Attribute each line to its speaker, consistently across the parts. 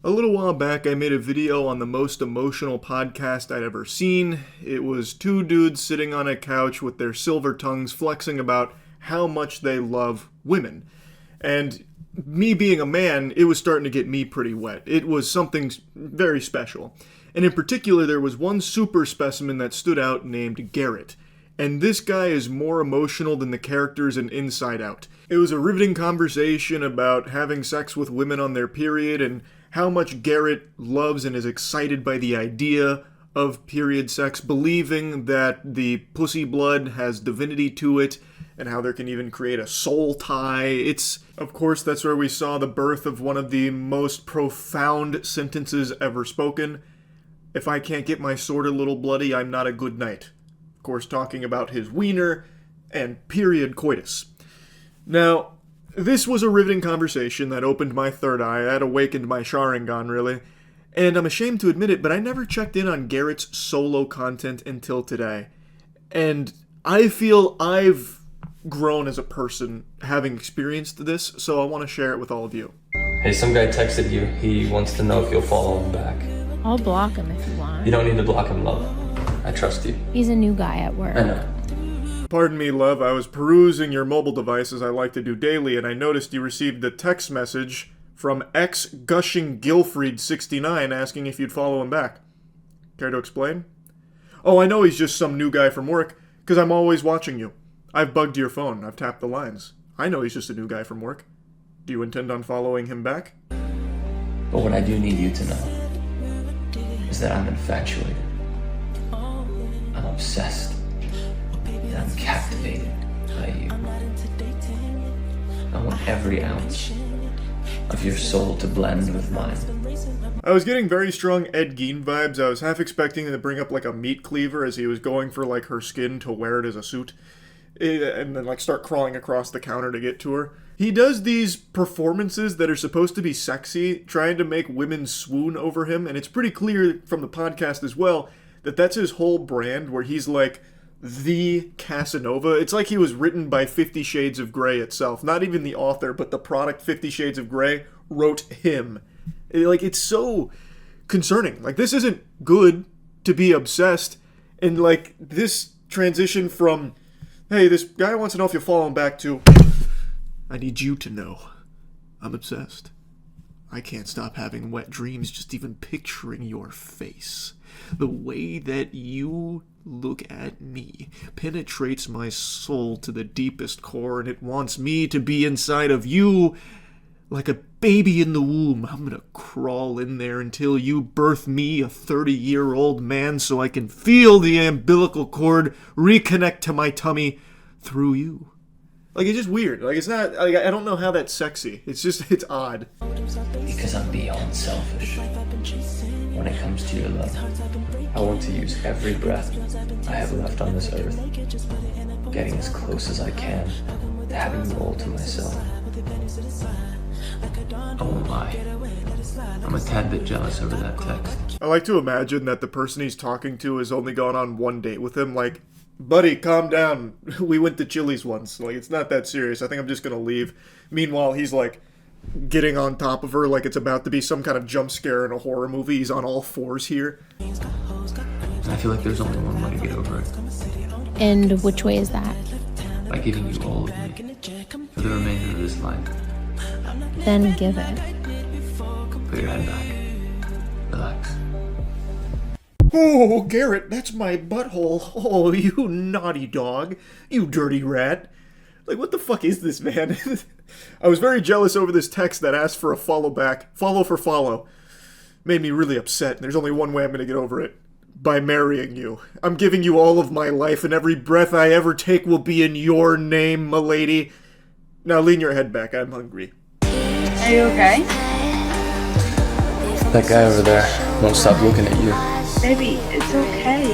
Speaker 1: A little while back, I made a video on the most emotional podcast I'd ever seen. It was two dudes sitting on a couch with their silver tongues flexing about how much they love women. And me being a man, it was starting to get me pretty wet. It was something very special. And in particular, there was one super specimen that stood out named Garrett. And this guy is more emotional than the characters in Inside Out. It was a riveting conversation about having sex with women on their period and how much Garrett loves and is excited by the idea of period sex, believing that the pussy blood has divinity to it, and how there can even create a soul tie. Of course, that's where we saw the birth of one of the most profound sentences ever spoken. If I can't get my sword a little bloody, I'm not a good knight. Of course, talking about his wiener and period coitus. Now, this was a riveting conversation that opened my third eye, that awakened my Sharingan, really. And I'm ashamed to admit it, but I never checked in on Garrett's solo content until today. And I feel I've grown as a person having experienced this, so I want to share it with all of you.
Speaker 2: Hey, some guy texted you. He wants to know if you'll follow him back.
Speaker 3: I'll block him if you want.
Speaker 2: You don't need to block him, love. I trust you.
Speaker 3: He's a new guy at work.
Speaker 2: I know.
Speaker 1: Pardon me, love, I was perusing your mobile device as I like to do daily, and I noticed you received a text message from ex-Gushing-Gilfried69 asking if you'd follow him back. Care to explain? Oh, I know he's just some new guy from work, because I'm always watching you. I've bugged your phone, I've tapped the lines. I know he's just a new guy from work. Do you intend on following him back?
Speaker 2: But what I do need you to know is that I'm infatuated. I'm obsessed. And I'm captivated by you. I want every ounce of your soul to blend with mine.
Speaker 1: I was getting very strong Ed Gein vibes. I was half expecting him to bring up like a meat cleaver as he was going for like her skin to wear it as a suit. And then like start crawling across the counter to get to her. He does these performances that are supposed to be sexy, trying to make women swoon over him, and it's pretty clear from the podcast as well that that's his whole brand, where he's like the Casanova. It's like he was written by 50 Shades of Grey itself. Not even the author, but the product 50 Shades of Grey wrote him. It's so concerning. Like, this isn't good to be obsessed. And like this transition from, hey, this guy wants to know if you'll follow him back, to, I need you to know I'm obsessed. I can't stop having wet dreams just even picturing your face. The way that you look at me penetrates my soul to the deepest core, and it wants me to be inside of you like a baby in the womb. I'm gonna crawl in there until you birth me, a 30-year-old man, so I can feel the umbilical cord reconnect to my tummy through you. Like, it's just weird. Like, it's not, like, I don't know how that's sexy. It's odd.
Speaker 2: Because I'm beyond selfish. When it comes to your love, I want to use every breath I have left on this earth, getting as close as I can to having you all to myself. I won't lie. I'm a tad bit jealous over that text.
Speaker 1: I like to imagine that the person he's talking to has only gone on one date with him. Like, buddy, calm down. We went to Chili's once. Like, it's not that serious. I think I'm just gonna leave. Meanwhile, he's like getting on top of her like it's about to be some kind of jump scare in a horror movie. He's on all fours here.
Speaker 2: I feel like there's only one way to get over it.
Speaker 3: And which way is that?
Speaker 2: By giving you all of me for the remainder of this life.
Speaker 3: Then give it.
Speaker 2: Put your head back. Relax.
Speaker 1: Oh, Garrett, that's my butthole. Oh, you naughty dog. You dirty rat. Like, what the fuck is this, man? I was very jealous over this text that asked for a follow back. Follow for follow. Made me really upset, and there's only one way I'm gonna get over it. By marrying you. I'm giving you all of my life, and every breath I ever take will be in your name, m'lady. Now lean your head back, I'm hungry.
Speaker 4: Are you okay?
Speaker 2: That guy over there won't stop looking at you.
Speaker 4: Baby, it's okay.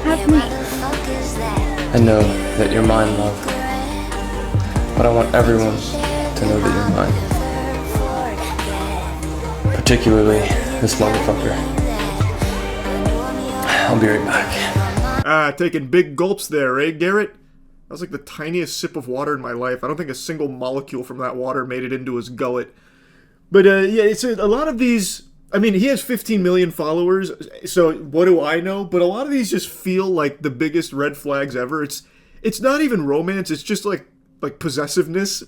Speaker 4: Have me.
Speaker 2: I know that you're mine, love. But I want everyone to know that you're mine. Particularly this motherfucker. I'll be right back.
Speaker 1: Taking big gulps there, eh, Garrett? That was like the tiniest sip of water in my life. I don't think a single molecule from that water made it into his gullet. But yeah, it's a lot of these. I mean, he has 15 million followers, so what do I know? But a lot of these just feel like the biggest red flags ever. It's not even romance. It's just like possessiveness.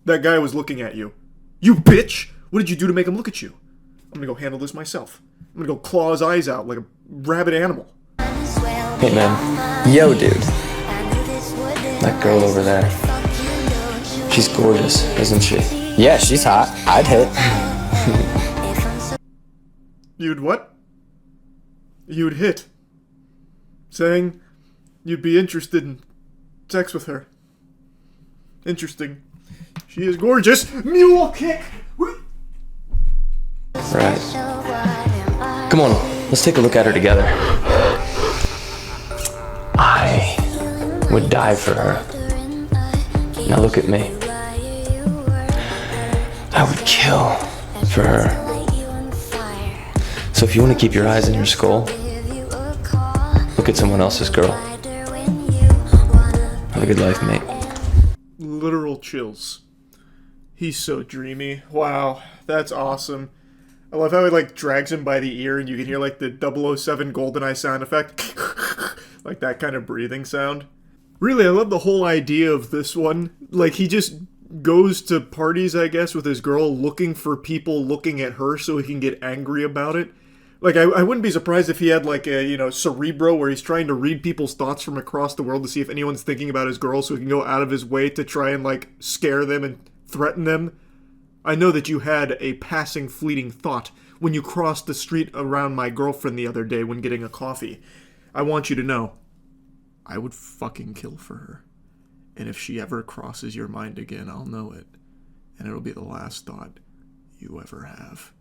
Speaker 1: That guy was looking at you. You bitch! What did you do to make him look at you? I'm gonna go handle this myself. I'm gonna go claw his eyes out like a rabid animal.
Speaker 2: Hey man. Yo dude. That girl over there. She's gorgeous, isn't she?
Speaker 5: Yeah, she's hot. I'd hit.
Speaker 1: You'd what? You'd hit. Saying you'd be interested in sex with her. Interesting. She is gorgeous. Mule kick!
Speaker 2: Right. Come on, let's take a look at her together. I would die for her. Now look at me. I would kill for her. So if you want to keep your eyes in your skull, look at someone else's girl. Have a good life, mate.
Speaker 1: Literal chills. He's so dreamy. Wow, that's awesome. I love how he like drags him by the ear and you can hear like the 007 GoldenEye sound effect. Like that kind of breathing sound. Really, I love the whole idea of this one. Like he just goes to parties, I guess, with his girl looking for people looking at her so he can get angry about it. Like, I wouldn't be surprised if he had, like, a, you know, Cerebro where he's trying to read people's thoughts from across the world to see if anyone's thinking about his girl so he can go out of his way to try and, like, scare them and threaten them. I know that you had a passing fleeting thought when you crossed the street around my girlfriend the other day when getting a coffee. I want you to know, I would fucking kill for her. And if she ever crosses your mind again, I'll know it. And it'll be the last thought you ever have.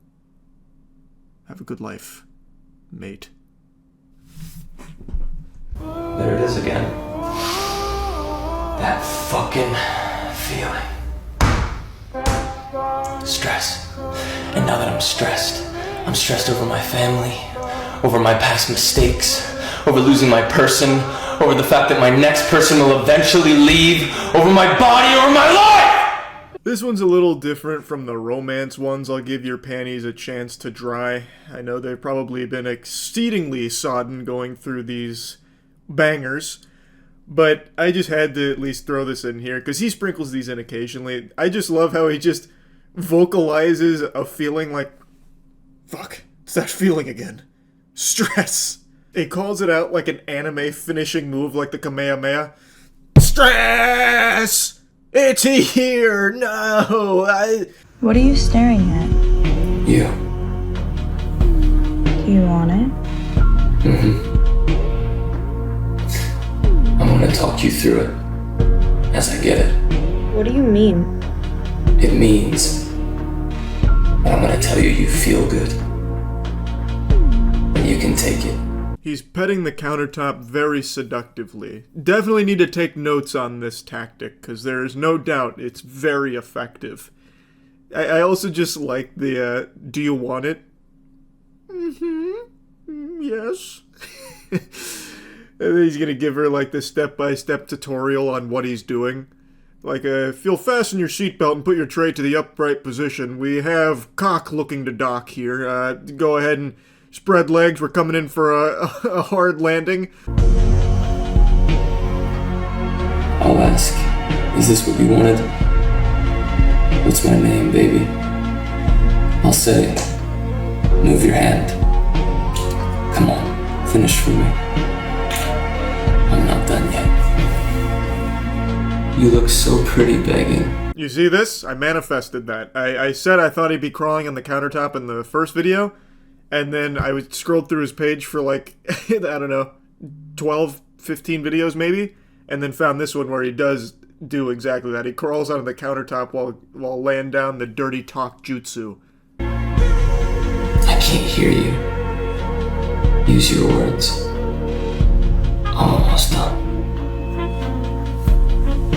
Speaker 1: Have a good life, mate.
Speaker 2: There it is again. That fucking feeling. Stress. And now that I'm stressed over my family, over my past mistakes, over losing my person, over the fact that my next person will eventually leave, over my body, over my life!
Speaker 1: This one's a little different from the romance ones. I'll give your panties a chance to dry. I know they've probably been exceedingly sodden going through these bangers, but I just had to at least throw this in here because he sprinkles these in occasionally. I just love how he just vocalizes a feeling like, fuck, it's that feeling again. Stress. He calls it out like an anime finishing move like the Kamehameha. Stress! It's here! No!
Speaker 4: What are you staring at?
Speaker 2: You.
Speaker 4: You want it?
Speaker 2: I'm gonna talk you through it as I get it.
Speaker 4: What do you mean?
Speaker 2: It means that I'm gonna tell you feel good. And you can take it.
Speaker 1: He's petting the countertop very seductively. Definitely need to take notes on this tactic, because there is no doubt it's very effective. I also just like the, do you want it? Yes. And then he's gonna give her, like, the step-by-step tutorial on what he's doing. Like, if you'll fasten your seatbelt and put your tray to the upright position, we have cock looking to dock here. Go ahead and spread legs, we're coming in for a hard landing.
Speaker 2: I'll ask, is this what you wanted? What's my name, baby? I'll say, move your hand. Come on, finish for me. I'm not done yet. You look so pretty begging.
Speaker 1: You see this? I manifested that. I said I thought he'd be crawling on the countertop in the first video, and then I scrolled through his page for like, I don't know, 12, 15 videos maybe, and then found this one where he does do exactly that. He crawls onto the countertop while laying down the dirty talk jutsu.
Speaker 2: I can't hear you. Use your words. I'm almost done.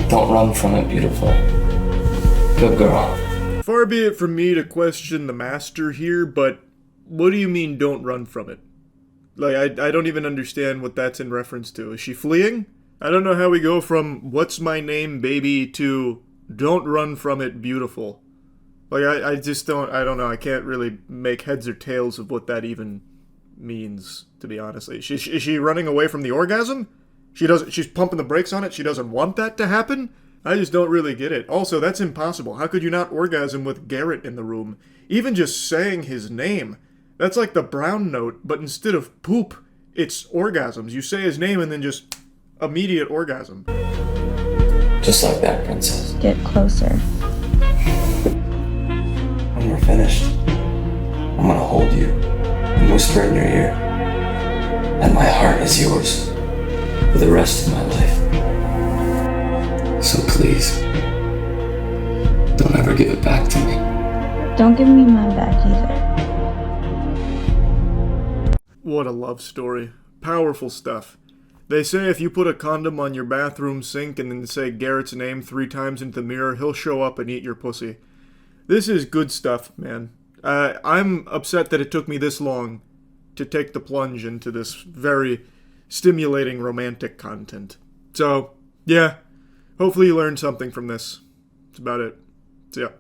Speaker 2: Don't run from it, beautiful. Good girl.
Speaker 1: Far be it from me to question the master here, but what do you mean don't run from it? Like, I don't even understand what that's in reference to. Is she fleeing? I don't know how we go from what's my name, baby, to don't run from it, beautiful. Like, I just don't, I don't know, I can't really make heads or tails of what that even means, to be honest. Is she running away from the orgasm? She's pumping the brakes on it, she doesn't want that to happen? I just don't really get it. Also, that's impossible. How could you not orgasm with Garrett in the room? Even just saying his name. That's like the brown note, but instead of poop, it's orgasms. You say his name and then just immediate orgasm.
Speaker 2: Just like that, princess.
Speaker 4: Get closer.
Speaker 2: When we're finished, I'm gonna hold you and whisper in your ear that my heart is yours for the rest of my life. So please, don't ever give it back to me.
Speaker 4: Don't give me mine back either.
Speaker 1: What a love story. Powerful stuff. They say if you put a condom on your bathroom sink and then say Garrett's name 3 times into the mirror, he'll show up and eat your pussy. This is good stuff, man. I'm upset that it took me this long to take the plunge into this very stimulating romantic content. So, yeah. Hopefully you learned something from this. That's about it. See ya.